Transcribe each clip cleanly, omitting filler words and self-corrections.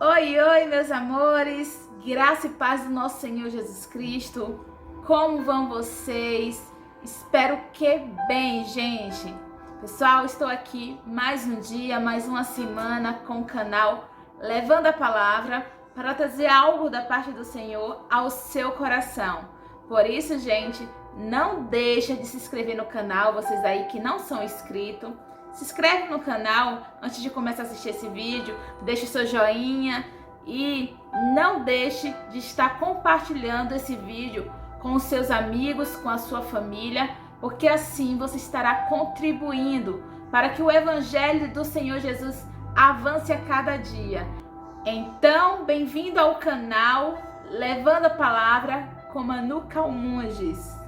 Oi, oi, meus amores, graça e paz do nosso Senhor Jesus Cristo. Como vão vocês? Espero que bem, gente. Pessoal, estou aqui mais um dia, mais uma semana com o canal Levando a Palavra para trazer algo da parte do Senhor ao seu coração. Por isso, gente, não deixa de se inscrever no canal, vocês aí que não são inscritos. Se inscreve no canal antes de começar a assistir esse vídeo, deixe o seu joinha e não deixe de estar compartilhando esse vídeo com os seus amigos, com a sua família, porque assim você estará contribuindo para que o Evangelho do Senhor Jesus avance a cada dia. Então, bem-vindo ao canal Levando a Palavra com Manu Calmunges.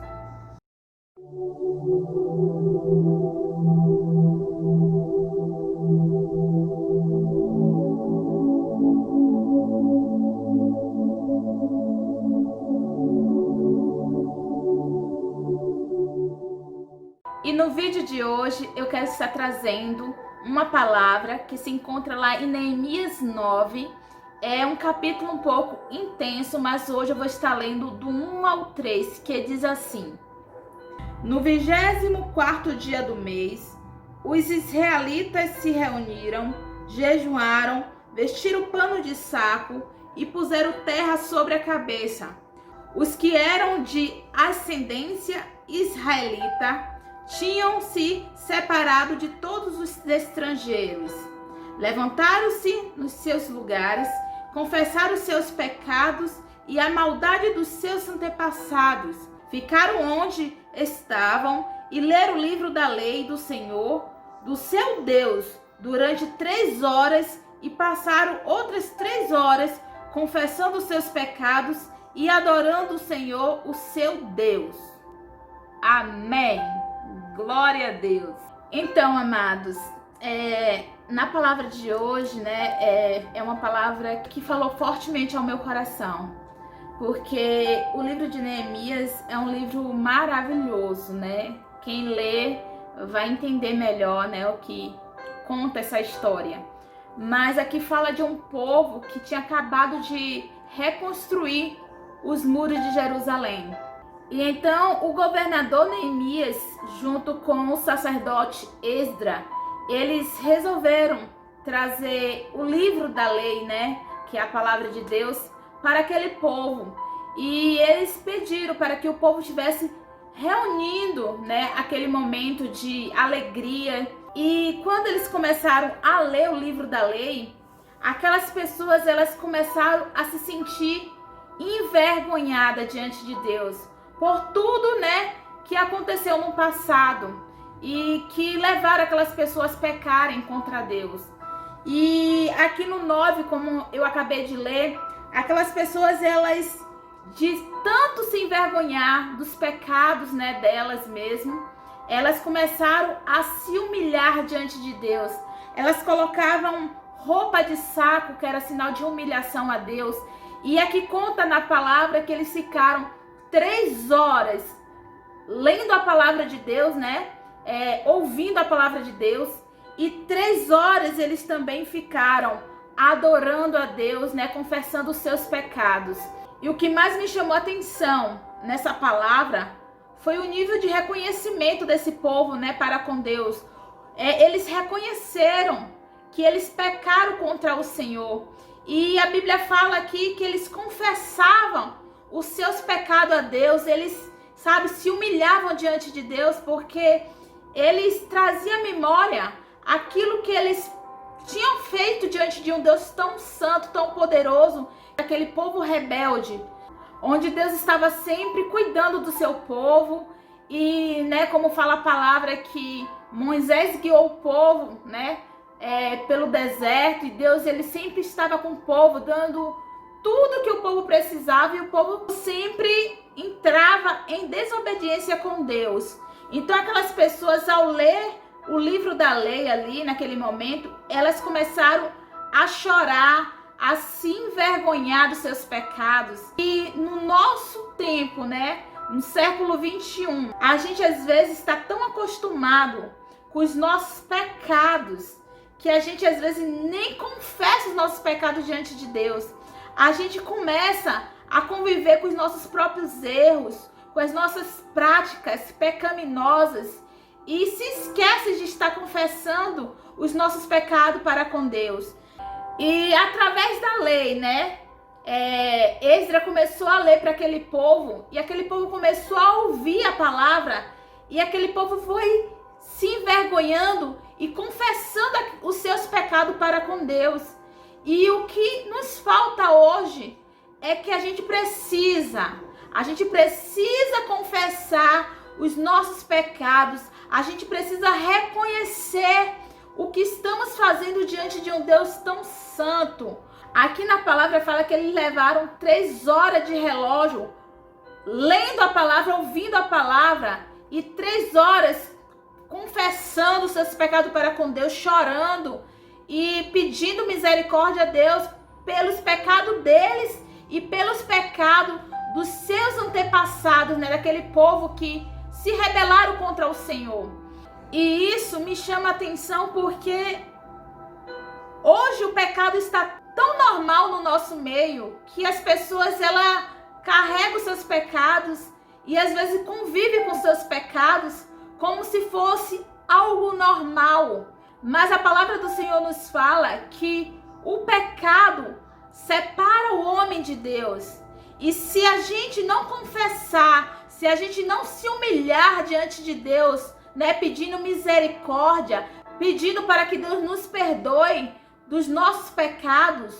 E no vídeo de hoje eu quero estar trazendo uma palavra que se encontra lá em Neemias 9. É um capítulo um pouco intenso, mas hoje eu vou estar lendo do 1 ao 3, que diz assim: No 24º dia do mês, os israelitas se reuniram, jejuaram, vestiram pano de saco e puseram terra sobre a cabeça. Os que eram de ascendência israelita tinham se separado de todos os estrangeiros. Levantaram-se nos seus lugares, confessaram os seus pecados e a maldade dos seus antepassados. Ficaram onde estavam e leram o livro da lei do Senhor, do seu Deus, durante 3 horas e passaram outras 3 horas confessando os seus pecados e adorando o Senhor, o seu Deus. Amém. Glória a Deus. Então, amados, na palavra de hoje, é uma palavra que falou fortemente ao meu coração, porque o livro de Neemias é um livro maravilhoso, né? Quem lê vai entender melhor, né, o que conta essa história. Mas aqui fala de um povo que tinha acabado de reconstruir os muros de Jerusalém. E então o governador Neemias, junto com o sacerdote Esdra, eles resolveram trazer o livro da lei, né, que é a palavra de Deus, para aquele povo. E eles pediram para que o povo estivesse reunindo, né, aquele momento de alegria. E quando eles começaram a ler o livro da lei, aquelas pessoas elas começaram a se sentir envergonhadas diante de Deus por tudo, né, que aconteceu no passado e que levaram aquelas pessoas a pecarem contra Deus. E aqui no 9, como eu acabei de ler, aquelas pessoas, elas, de tanto se envergonhar dos pecados, né, delas mesmo, elas começaram a se humilhar diante de Deus. Elas colocavam roupa de saco, que era sinal de humilhação a Deus. E aqui conta na palavra que eles ficaram 3 horas lendo a palavra de Deus, né? Ouvindo a palavra de Deus. E 3 horas eles também ficaram adorando a Deus, né? Confessando os seus pecados. E o que mais me chamou a atenção nessa palavra foi o nível de reconhecimento desse povo, né, para com Deus. Eles reconheceram que eles pecaram contra o Senhor. E a Bíblia fala aqui que eles confessavam os seus pecados a Deus. Eles, se humilhavam diante de Deus, porque eles traziam à memória aquilo que eles tinham feito diante de um Deus tão santo, tão poderoso, aquele povo rebelde, onde Deus estava sempre cuidando do seu povo. E, né, como fala a palavra, que Moisés guiou o povo, né, pelo deserto, e Deus, ele sempre estava com o povo, dando tudo que o povo precisava, e o povo sempre entrava em desobediência com Deus. Então aquelas pessoas, ao ler o livro da lei ali, naquele momento, elas começaram a chorar, a se envergonhar dos seus pecados. E no nosso tempo, né, no século 21, a gente às vezes está tão acostumado com os nossos pecados que a gente às vezes nem confessa os nossos pecados diante de Deus. A gente começa a conviver com os nossos próprios erros, com as nossas práticas pecaminosas e se esquece de estar confessando os nossos pecados para com Deus. E através da lei, né? Esdras começou a ler para aquele povo e aquele povo começou a ouvir a palavra e aquele povo foi se envergonhando e confessando os seus pecados para com Deus. E o que nos falta hoje é que a gente precisa confessar os nossos pecados, a gente precisa reconhecer o que estamos fazendo diante de um Deus tão santo. Aqui na palavra fala que eles levaram 3 horas de relógio, lendo a palavra, ouvindo a palavra, e 3 horas confessando os seus pecados para com Deus, chorando e pedindo misericórdia a Deus pelos pecados deles e pelos pecados dos seus antepassados, né? Daquele povo que se rebelaram contra o Senhor. E isso me chama a atenção porque hoje o pecado está tão normal no nosso meio que as pessoas carregam seus pecados e às vezes convivem com seus pecados como se fosse algo normal. Mas a palavra do Senhor nos fala que o pecado separa o homem de Deus. E se a gente não confessar, se a gente não se humilhar diante de Deus, né, pedindo misericórdia, pedindo para que Deus nos perdoe dos nossos pecados,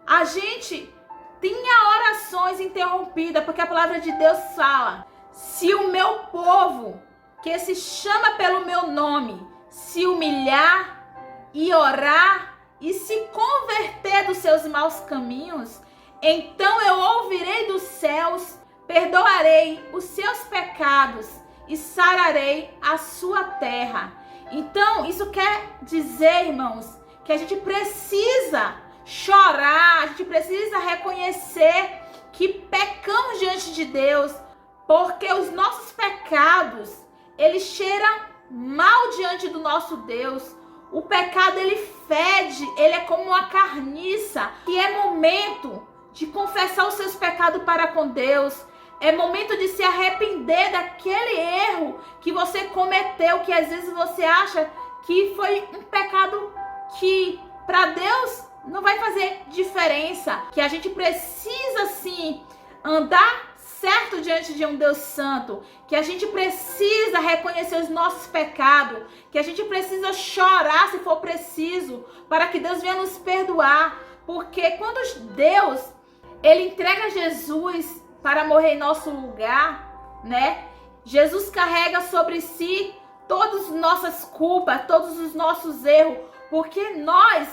a gente tinha orações interrompidas, porque a palavra de Deus fala: se o meu povo, que se chama pelo meu nome, se humilhar e orar e se converter dos seus maus caminhos, então eu ouvirei dos céus, perdoarei os seus pecados e sararei a sua terra. Então, isso quer dizer, irmãos, que a gente precisa chorar, a gente precisa reconhecer que pecamos diante de Deus, porque os nossos pecados, eles cheiram mal diante do nosso Deus. O pecado, ele fede, ele é como uma carniça. E é momento de confessar os seus pecados para com Deus. É momento de se arrepender daquele erro que você cometeu, que às vezes você acha que foi um pecado que para Deus não vai fazer diferença. Que a gente precisa sim andar certo diante de um Deus santo, que a gente precisa reconhecer os nossos pecados, que a gente precisa chorar se for preciso, para que Deus venha nos perdoar, porque quando Deus, ele entrega Jesus para morrer em nosso lugar, né? Jesus carrega sobre si todas as nossas culpas, todos os nossos erros, porque nós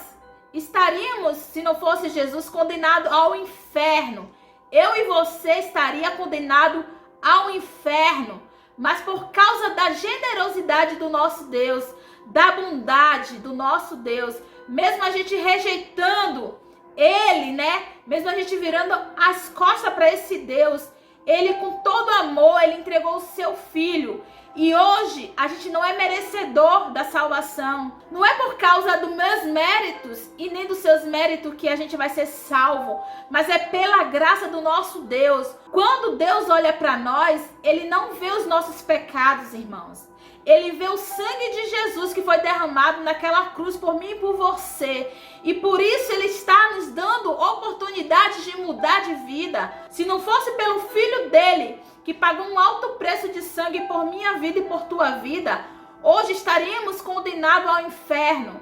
estaríamos, se não fosse Jesus, condenados ao inferno. Eu e você estaria condenado ao inferno, mas por causa da generosidade do nosso Deus, da bondade do nosso Deus, mesmo a gente rejeitando Ele, né? Mesmo a gente virando as costas para esse Deus, Ele com todo amor, Ele entregou o seu Filho. E hoje a gente não é merecedor da salvação. Não é por causa dos meus méritos e nem dos seus méritos que a gente vai ser salvo, mas é pela graça do nosso Deus. Quando Deus olha para nós, Ele não vê os nossos pecados, irmãos. Ele vê o sangue de Jesus que foi derramado naquela cruz por mim e por você. E por isso Ele está nos dando oportunidade de mudar de vida. Se não fosse pelo Filho dele, que pagou um alto preço de sangue por minha vida e por tua vida, hoje estaríamos condenados ao inferno.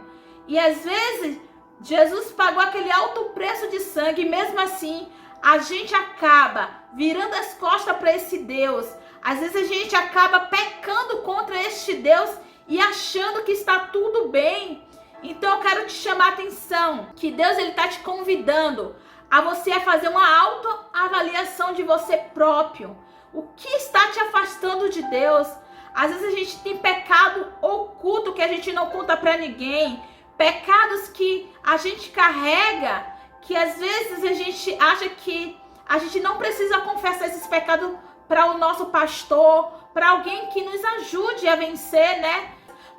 E às vezes, Jesus pagou aquele alto preço de sangue e mesmo assim, a gente acaba virando as costas para esse Deus. Às vezes a gente acaba pecando contra este Deus e achando que está tudo bem. Então eu quero te chamar a atenção, que Deus ele está te convidando a você a fazer uma autoavaliação de você próprio. O que está te afastando de Deus? Às vezes a gente tem pecado oculto que a gente não conta para ninguém. Pecados que a gente carrega, que às vezes a gente acha que a gente não precisa confessar esses pecados para o nosso pastor, para alguém que nos ajude a vencer, né?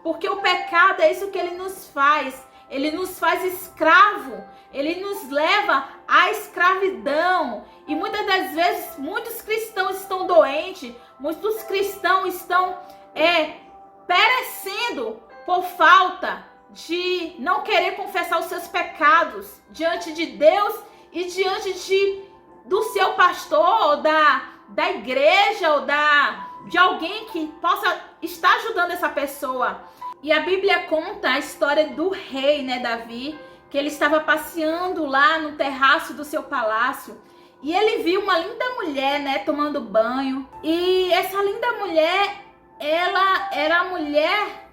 Porque o pecado é isso que ele nos faz. ele nos faz escravo, ele nos leva à escravidão. E muitas das vezes, muitos cristãos estão doentes, muitos cristãos estão perecendo por falta de não querer confessar os seus pecados diante de Deus e diante do seu pastor, ou da igreja, ou de alguém que possa estar ajudando essa pessoa. E a Bíblia conta a história do rei, né, Davi, que ele estava passeando lá no terraço do seu palácio e ele viu uma linda mulher, né, tomando banho. E essa linda mulher, ela era a mulher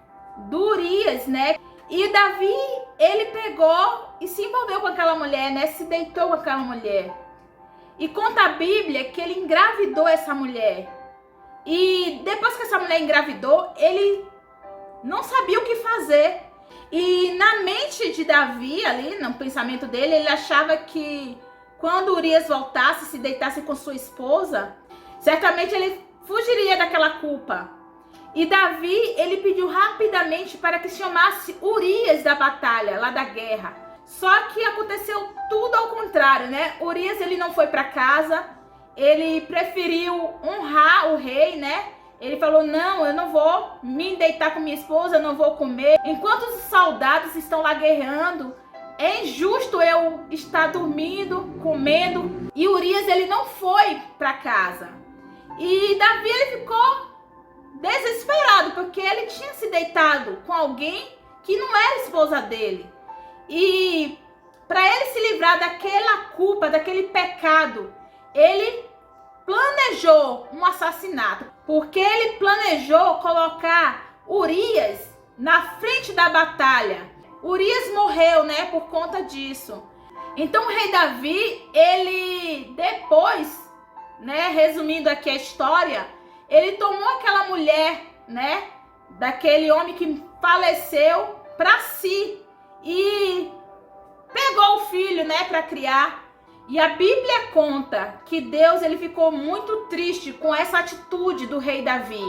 do Urias, né? E Davi, ele pegou e se envolveu com aquela mulher, né? Se deitou com aquela mulher. E conta a Bíblia que ele engravidou essa mulher. E depois que essa mulher engravidou, ele não sabia o que fazer. E na mente de Davi, ali, no pensamento dele, ele achava que quando Urias voltasse, se deitasse com sua esposa, certamente ele fugiria daquela culpa. E Davi, ele pediu rapidamente para que chamasse Urias da batalha, lá da guerra. Só que aconteceu tudo ao contrário, né? Urias, ele não foi para casa, ele preferiu honrar o rei, né? Ele falou, não, eu não vou me deitar com minha esposa, eu não vou comer. Enquanto os soldados estão lá guerreando, é injusto eu estar dormindo, comendo. E Urias, ele não foi para casa. E Davi, ele ficou desesperado, porque ele tinha se deitado com alguém que não era esposa dele. E para ele se livrar daquela culpa, daquele pecado, ele planejou um assassinato, porque ele planejou colocar Urias na frente da batalha. Urias morreu, né, por conta disso. Então o rei Davi, ele depois, né, resumindo aqui a história, ele tomou aquela mulher, né, daquele homem que faleceu para si e pegou o filho, né, para criar. E a Bíblia conta que Deus, ele ficou muito triste com essa atitude do rei Davi.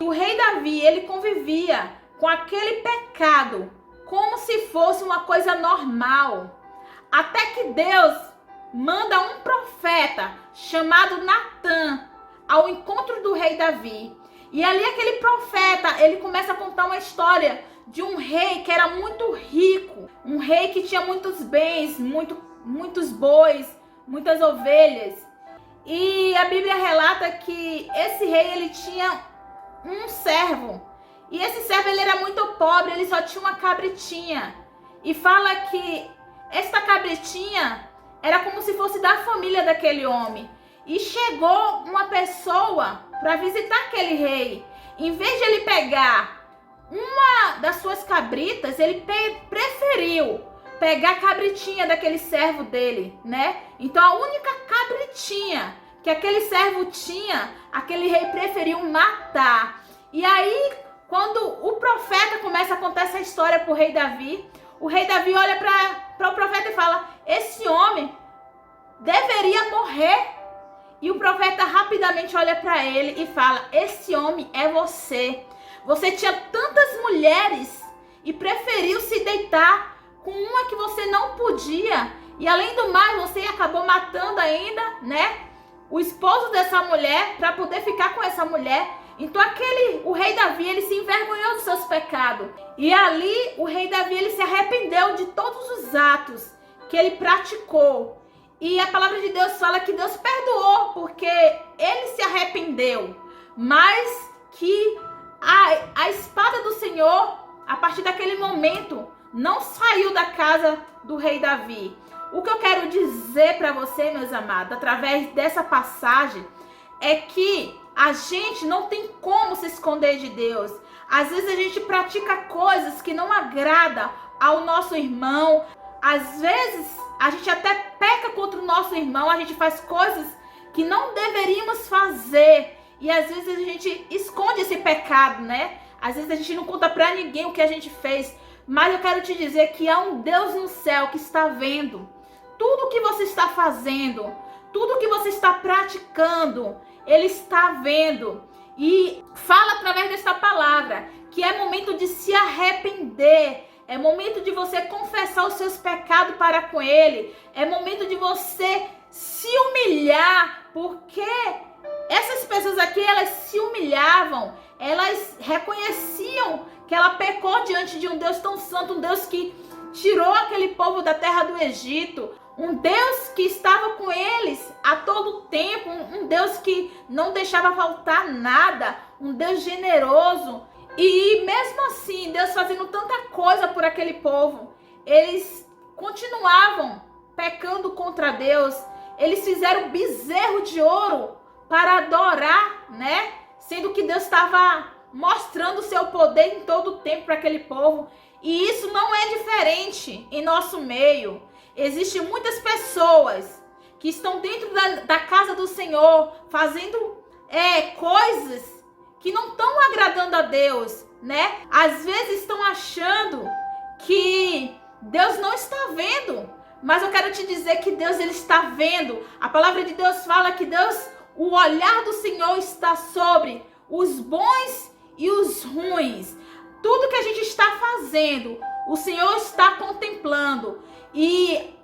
O rei Davi, ele convivia com aquele pecado como se fosse uma coisa normal. Até que Deus manda um profeta chamado Natã ao encontro do rei Davi. E ali aquele profeta, ele começa a contar uma história de um rei que era muito rico, um rei que tinha muitos bens, muitos bois, muitas ovelhas. E a Bíblia relata que esse rei, ele tinha um servo. E esse servo, ele era muito pobre, ele só tinha uma cabritinha. E fala que esta cabritinha era como se fosse da família daquele homem. E chegou uma pessoa para visitar aquele rei. Em vez de ele pegar uma das suas cabritas, ele preferiu pegar a cabritinha daquele servo dele, né? Então a única cabritinha que aquele servo tinha, aquele rei preferiu matar. E aí, quando o profeta começa a contar essa história para o rei Davi, o rei Davi olha para o profeta e fala, esse homem deveria morrer. E o profeta rapidamente olha para ele e fala, esse homem é você. Você tinha tantas mulheres e preferiu se deitar com uma que você não podia. E além do mais, você acabou matando ainda, né, o esposo dessa mulher para poder ficar com essa mulher. Então o rei Davi, ele se envergonhou dos seus pecados. E ali o rei Davi, ele se arrependeu de todos os atos que ele praticou. E a palavra de Deus fala que Deus perdoou, porque ele se arrependeu. Mas que a espada do Senhor, a partir daquele momento, não saiu da casa do rei Davi. O que eu quero dizer para você, meus amados, através dessa passagem, é que a gente não tem como se esconder de Deus. Às vezes a gente pratica coisas que não agradam ao nosso irmão. Às vezes a gente até peca contra o nosso irmão, a gente faz coisas que não deveríamos fazer. E às vezes a gente esconde esse pecado, né? Às vezes a gente não conta pra ninguém o que a gente fez. Mas eu quero te dizer que há um Deus no céu que está vendo tudo que você está fazendo, tudo que você está praticando. Ele está vendo e fala através dessa palavra que é momento de se arrepender, É momento de você confessar os seus pecados para com Ele. É momento de você se humilhar, porque essas pessoas aqui, elas se humilhavam, elas reconheciam que ela pecou diante de um Deus tão santo, um Deus que tirou aquele povo da terra do Egito, um Deus que estava com eles a todo tempo, um Deus que não deixava faltar nada, um Deus generoso. E mesmo assim, Deus fazendo tanta coisa por aquele povo, eles continuavam pecando contra Deus. Eles fizeram bezerro de ouro para adorar, né? Sendo que Deus estava mostrando o seu poder em todo o tempo para aquele povo. E isso não é diferente em nosso meio. Existem muitas pessoas que estão dentro da casa do Senhor, fazendo coisas que não estão agradando a Deus, né? Às vezes estão achando que Deus não está vendo, mas eu quero te dizer que Deus, ele está vendo. A palavra de Deus fala que Deus, o olhar do Senhor está sobre os bons e os ruins. Tudo que a gente está fazendo, o Senhor está contemplando. E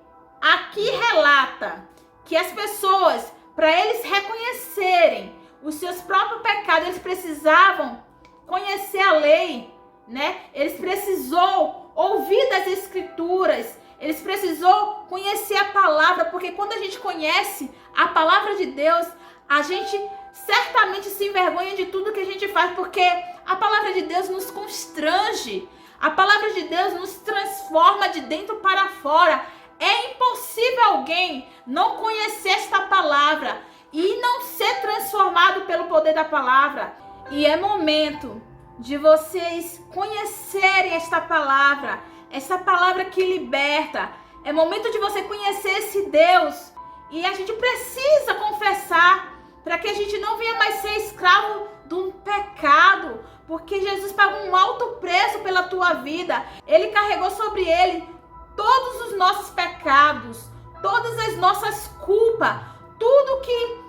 aqui relata que as pessoas, para eles reconhecerem os seus próprios pecados, eles precisavam conhecer a lei, né? Eles precisou ouvir das escrituras, eles precisou conhecer a palavra, porque quando a gente conhece a palavra de Deus, a gente certamente se envergonha de tudo que a gente faz, porque a palavra de Deus nos constrange, a palavra de Deus nos transforma de dentro para fora. É impossível alguém não conhecer esta palavra e não ser transformado pelo poder da palavra. E é momento de vocês conhecerem esta palavra que liberta. É momento de você conhecer esse Deus. E a gente precisa confessar para que a gente não venha mais ser escravo do pecado, porque Jesus pagou um alto preço pela tua vida. Ele carregou sobre ele todos os nossos pecados, todas as nossas culpas, tudo que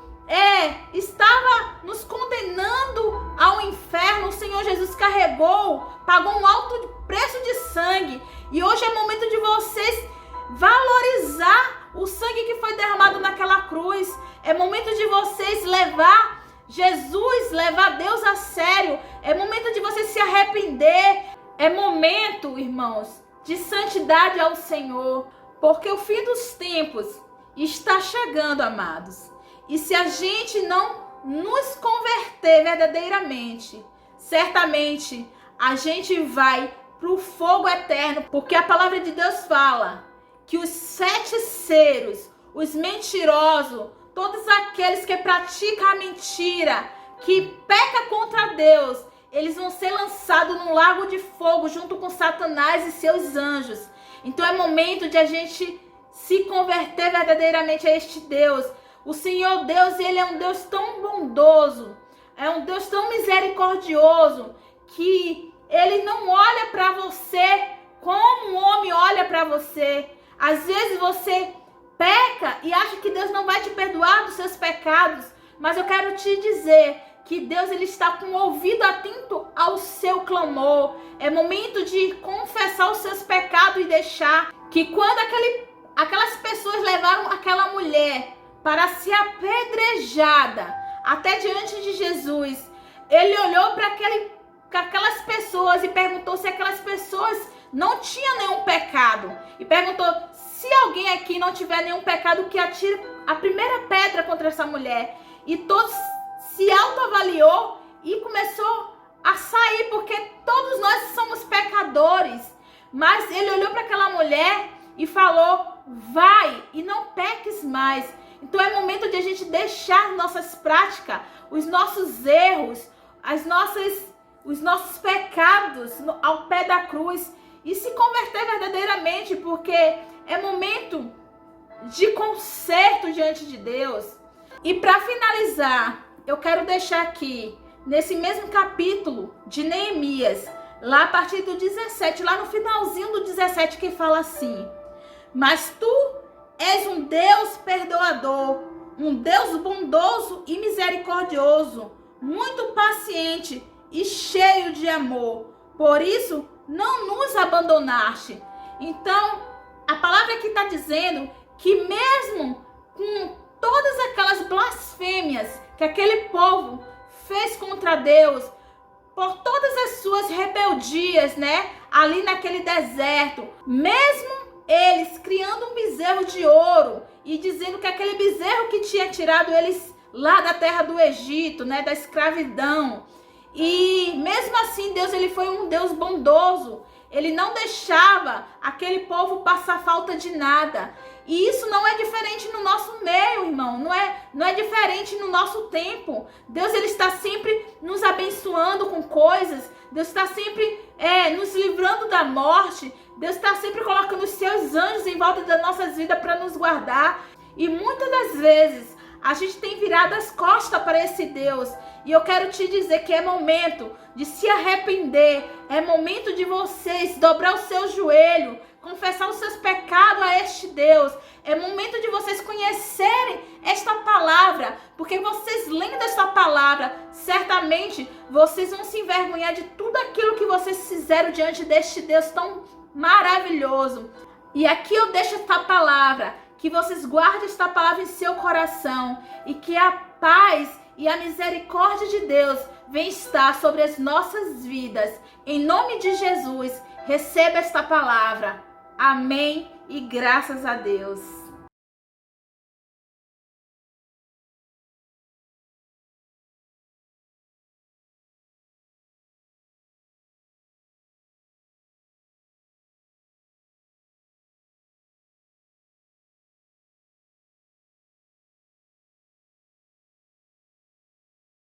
estava nos condenando ao inferno, o Senhor Jesus carregou, pagou um alto preço de sangue. E hoje é momento de vocês valorizar o sangue que foi derramado naquela cruz. É momento de vocês levar Jesus, levar Deus a sério. É momento de você se arrepender. É momento, irmãos, de santidade ao Senhor, porque o fim dos tempos está chegando, amados. E se a gente não nos converter verdadeiramente, certamente a gente vai para o fogo eterno, porque a palavra de Deus fala que os feiticeiros, os mentirosos, todos aqueles que praticam a mentira, que pecam contra Deus, eles vão ser lançados num lago de fogo junto com Satanás e seus anjos. Então é momento de a gente se converter verdadeiramente a este Deus. O Senhor Deus, ele é um Deus tão bondoso, é um Deus tão misericordioso, que ele não olha para você como um homem olha para você. Às vezes você peca e acha que Deus não vai te perdoar dos seus pecados, mas eu quero te dizer que Deus, ele está com o ouvido atento ao seu clamor. É momento de confessar os seus pecados e deixar que quando aquelas pessoas levaram aquela mulher para ser apedrejada até diante de Jesus, ele olhou para aquelas pessoas e perguntou se aquelas pessoas não tinham nenhum pecado. E perguntou: se alguém aqui não tiver nenhum pecado, que atire a primeira pedra contra essa mulher. E todos se autoavaliou e começou a sair, porque todos nós somos pecadores. Mas ele olhou para aquela mulher e falou: vai e não peques mais. Então é momento de a gente deixar nossas práticas, os nossos erros, os nossos pecados ao pé da cruz e se converter verdadeiramente, porque é momento de conserto diante de Deus. E para finalizar, eu quero deixar aqui, nesse mesmo capítulo de Neemias, lá a partir do 17, lá no finalzinho do 17, que fala assim: mas tu és um Deus perdoador, um Deus bondoso e misericordioso, muito paciente e cheio de amor. Por isso, não nos abandonaste. Então, a palavra aqui está dizendo que mesmo com todas aquelas blasfêmias que aquele povo fez contra Deus, por todas as suas rebeldias, né, ali naquele deserto, mesmo eles criando um bezerro de ouro e dizendo que aquele bezerro que tinha tirado eles lá da terra do Egito, né, da escravidão, e mesmo assim Deus, ele foi um Deus bondoso. Ele não deixava aquele povo passar falta de nada. E isso não é diferente no nosso meio, irmão. Não é diferente no nosso tempo. Deus, ele está sempre nos abençoando com coisas. Deus está sempre nos livrando da morte. Deus está sempre colocando os seus anjos em volta das nossas vidas para nos guardar. E muitas das vezes a gente tem virado as costas para esse Deus. E eu quero te dizer que é momento de se arrepender. É momento de vocês dobrar o seu joelho, confessar os seus pecados a este Deus. É momento de vocês conhecerem esta palavra, porque vocês lendo esta palavra, certamente vocês vão se envergonhar de tudo aquilo que vocês fizeram diante deste Deus tão maravilhoso. E aqui eu deixo esta palavra, que vocês guardem esta palavra em seu coração e que a paz e a misericórdia de Deus vem estar sobre as nossas vidas. Em nome de Jesus, receba esta palavra. Amém e graças a Deus.